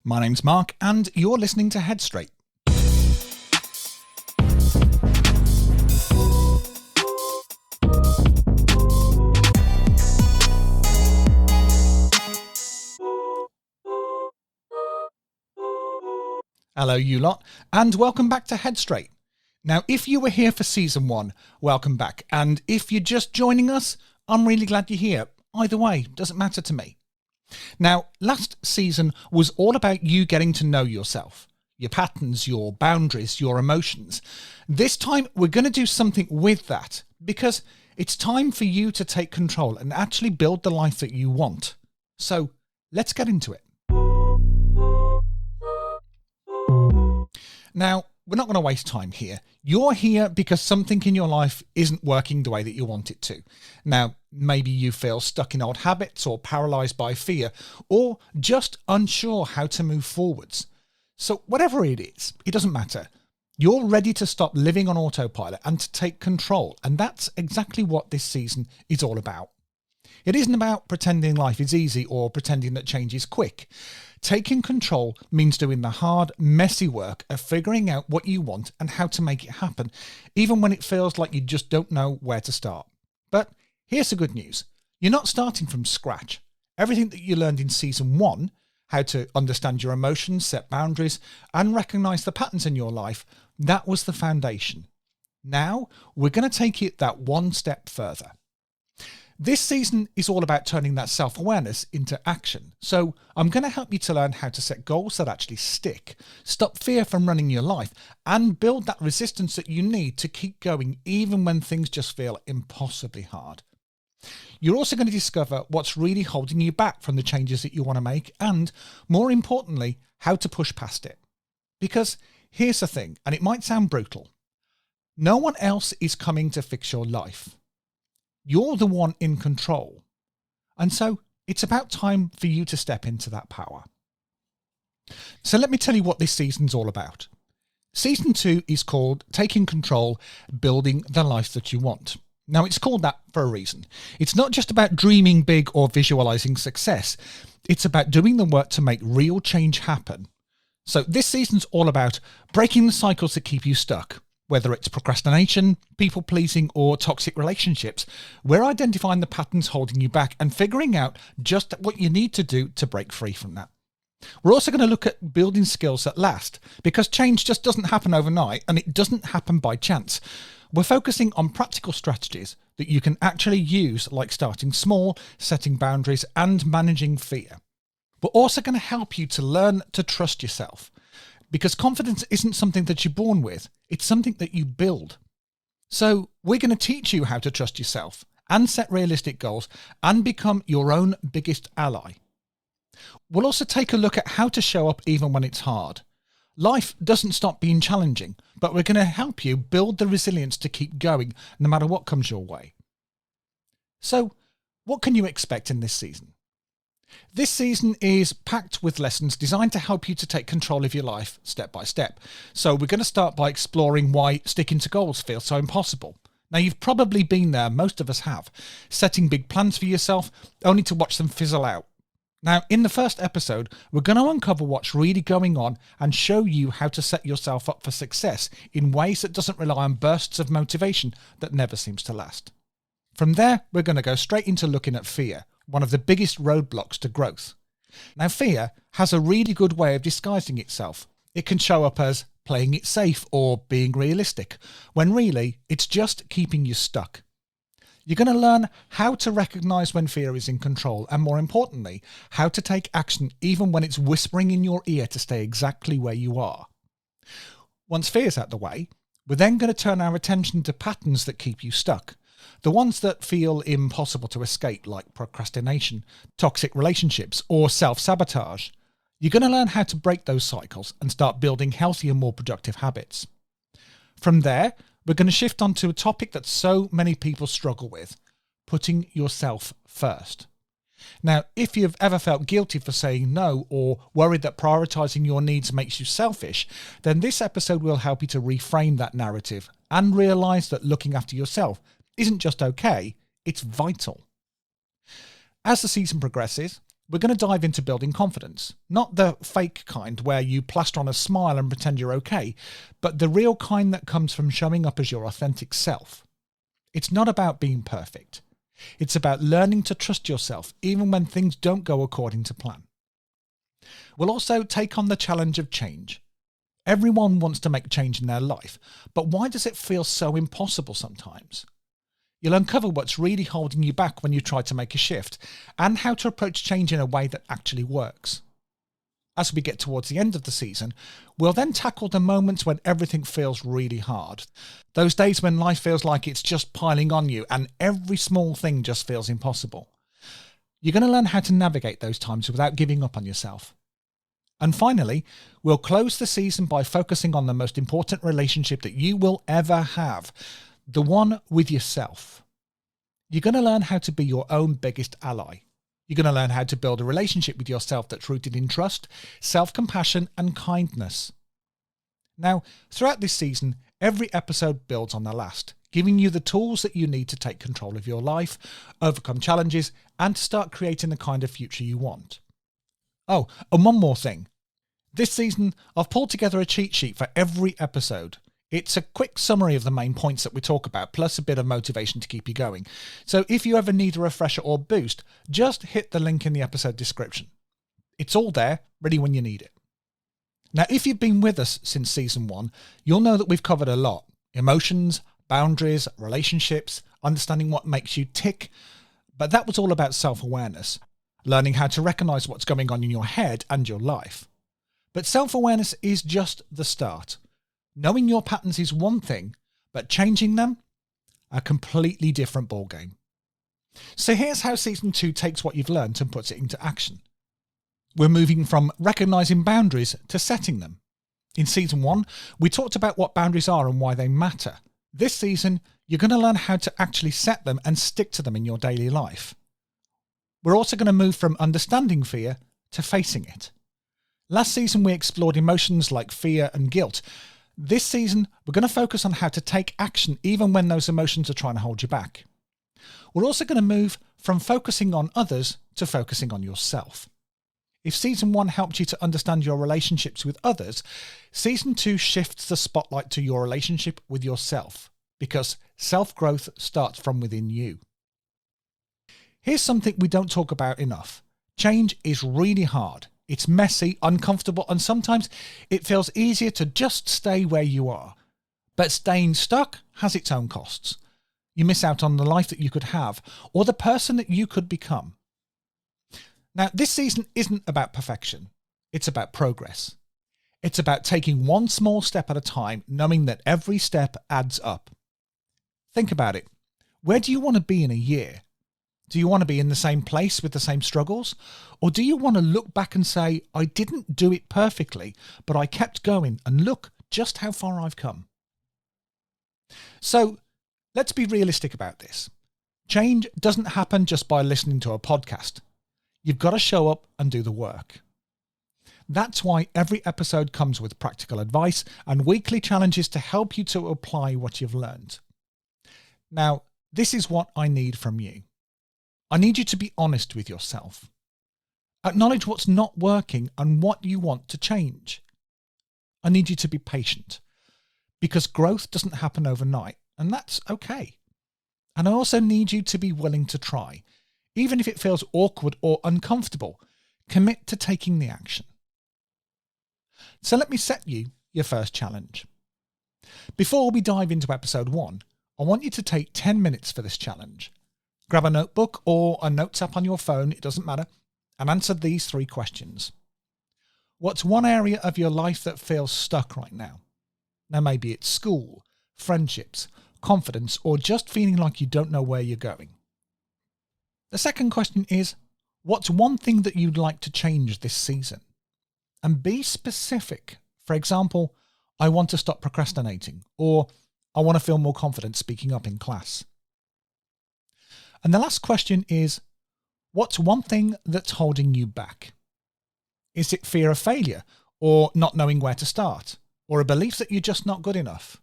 My name's Mark, and you're listening to Headstraight. Hello, you lot, and welcome back to Headstraight. Now, if you were here for season 1, welcome back. And if you're just joining us, I'm really glad you're here. Either way, doesn't matter to me. Now, last season was all about you getting to know yourself, your patterns, your boundaries, your emotions. This time, we're going to do something with that because it's time for you to take control and actually build the life that you want. So let's get into it. Now, we're not going to waste time here. You're here because something in your life isn't working the way that you want it to. Now, maybe you feel stuck in old habits or paralyzed by fear or just unsure how to move forwards. So whatever it is, it doesn't matter. You're ready to stop living on autopilot and to take control. And that's exactly what this season is all about. It isn't about pretending life is easy or pretending that change is quick. Taking control means doing the hard, messy work of figuring out what you want and how to make it happen, even when it feels like you just don't know where to start. But here's the good news. You're not starting from scratch. Everything that you learned in season 1, how to understand your emotions, set boundaries, and recognize the patterns in your life, that was the foundation. Now, we're going to take it that one step further. This season is all about turning that self-awareness into action. So I'm going to help you to learn how to set goals that actually stick, stop fear from running your life, and build that resistance that you need to keep going even when things just feel impossibly hard. You're also going to discover what's really holding you back from the changes that you want to make and, more importantly, how to push past it. Because here's the thing, and it might sound brutal. No one else is coming to fix your life. You're the one in control. And so it's about time for you to step into that power. So let me tell you what this season's all about. Season 2 is called Taking Control, Building the Life That You Want. Now, it's called that for a reason. It's not just about dreaming big or visualizing success. It's about doing the work to make real change happen. So this season's all about breaking the cycles that keep you stuck. Whether it's procrastination, people-pleasing, or toxic relationships, we're identifying the patterns holding you back and figuring out just what you need to do to break free from that. We're also going to look at building skills that last, because change just doesn't happen overnight and it doesn't happen by chance. We're focusing on practical strategies that you can actually use, like starting small, setting boundaries, and managing fear. We're also going to help you to learn to trust yourself. Because confidence isn't something that you're born with, it's something that you build. So we're going to teach you how to trust yourself and set realistic goals and become your own biggest ally. We'll also take a look at how to show up even when it's hard. Life doesn't stop being challenging, but we're going to help you build the resilience to keep going no matter what comes your way. So what can you expect in this season? This season is packed with lessons designed to help you to take control of your life step by step. So we're going to start by exploring why sticking to goals feels so impossible. Now, you've probably been there, most of us have, setting big plans for yourself only to watch them fizzle out. Now, in the first episode, we're going to uncover what's really going on and show you how to set yourself up for success in ways that doesn't rely on bursts of motivation that never seems to last. From there, we're going to go straight into looking at fear, one of the biggest roadblocks to growth. Now, fear has a really good way of disguising itself. It can show up as playing it safe or being realistic, when really it's just keeping you stuck. You're going to learn how to recognize when fear is in control and, more importantly, how to take action even when it's whispering in your ear to stay exactly where you are. Once fear's out the way, we're then going to turn our attention to patterns that keep you stuck. The ones that feel impossible to escape, like procrastination, toxic relationships, or self-sabotage. You're going to learn how to break those cycles and start building healthier, more productive habits. From there, we're going to shift on to a topic that so many people struggle with, putting yourself first. Now, if you've ever felt guilty for saying no or worried that prioritizing your needs makes you selfish, then this episode will help you to reframe that narrative and realize that looking after yourself isn't just okay, it's vital. As the season progresses, we're going to dive into building confidence. Not the fake kind where you plaster on a smile and pretend you're okay, but the real kind that comes from showing up as your authentic self. It's not about being perfect. It's about learning to trust yourself even when things don't go according to plan. We'll also take on the challenge of change. Everyone wants to make change in their life, but why does it feel so impossible sometimes? You'll uncover what's really holding you back when you try to make a shift, and how to approach change in a way that actually works. As we get towards the end of the season, we'll then tackle the moments when everything feels really hard. Those days when life feels like it's just piling on you and every small thing just feels impossible. You're going to learn how to navigate those times without giving up on yourself. And finally, we'll close the season by focusing on the most important relationship that you will ever have, the one with yourself. You're going to learn how to be your own biggest ally. You're going to learn how to build a relationship with yourself that's rooted in trust, self-compassion, and kindness. Now, throughout this season, every episode builds on the last, giving you the tools that you need to take control of your life, overcome challenges, and to start creating the kind of future you want. Oh, and one more thing. This season, I've pulled together a cheat sheet for every episode. It's a quick summary of the main points that we talk about, plus a bit of motivation to keep you going. So if you ever need a refresher or boost, just hit the link in the episode description. It's all there, ready when you need it. Now, if you've been with us since season 1, you'll know that we've covered a lot. Emotions, boundaries, relationships, understanding what makes you tick. But that was all about self-awareness, learning how to recognize what's going on in your head and your life. But self-awareness is just the start. Knowing your patterns is one thing, but changing them, a completely different ballgame. So here's how season 2 takes what you've learned and puts it into action. We're moving from recognizing boundaries to setting them. In season 1, we talked about what boundaries are and why they matter. This season, you're going to learn how to actually set them and stick to them in your daily life. We're also going to move from understanding fear to facing it. Last season, we explored emotions like fear and guilt. This season, we're going to focus on how to take action even when those emotions are trying to hold you back. We're also going to move from focusing on others to focusing on yourself. If season 1 helped you to understand your relationships with others, season 2 shifts the spotlight to your relationship with yourself, because self-growth starts from within you. Here's something we don't talk about enough. Change is really hard. It's messy, uncomfortable, and sometimes it feels easier to just stay where you are. But staying stuck has its own costs. You miss out on the life that you could have, or the person that you could become. Now, this season isn't about perfection. It's about progress. It's about taking one small step at a time, knowing that every step adds up. Think about it. Where do you want to be in a year? Do you want to be in the same place with the same struggles? Or do you want to look back and say, I didn't do it perfectly, but I kept going, and look just how far I've come? So let's be realistic about this. Change doesn't happen just by listening to a podcast. You've got to show up and do the work. That's why every episode comes with practical advice and weekly challenges to help you to apply what you've learned. Now, this is what I need from you. I need you to be honest with yourself. Acknowledge what's not working and what you want to change. I need you to be patient, because growth doesn't happen overnight, and that's okay. And I also need you to be willing to try. Even if it feels awkward or uncomfortable, commit to taking the action. So let me set you your first challenge. Before we dive into episode 1, I want you to take 10 minutes for this challenge. Grab a notebook or a notes app on your phone, it doesn't matter, and answer these 3 questions. What's one area of your life that feels stuck right now? Now, maybe it's school, friendships, confidence, or just feeling like you don't know where you're going. The second question is, what's one thing that you'd like to change this season? And be specific. For example, I want to stop procrastinating, or I want to feel more confident speaking up in class. And the last question is, what's one thing that's holding you back? Is it fear of failure, or not knowing where to start, or a belief that you're just not good enough?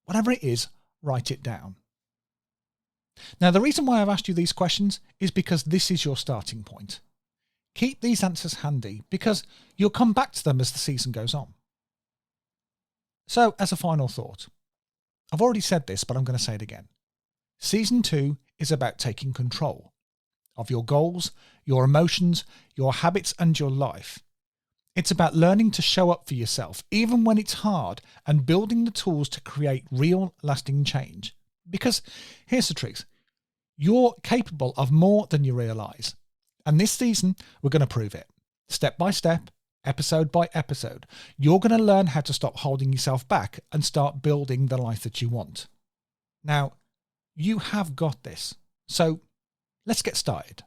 Whatever it is, write it down. Now, the reason why I've asked you these questions is because this is your starting point. Keep these answers handy because you'll come back to them as the season goes on. So, as a final thought, I've already said this, but I'm going to say it again. Season 2 is about taking control of your goals, your emotions, your habits, and your life. It's about learning to show up for yourself, even when it's hard, and building the tools to create real, lasting change. Because here's the truth. You're capable of more than you realize. And this season, we're going to prove it. Step by step, episode by episode, you're going to learn how to stop holding yourself back and start building the life that you want. Now, you have got this. So let's get started.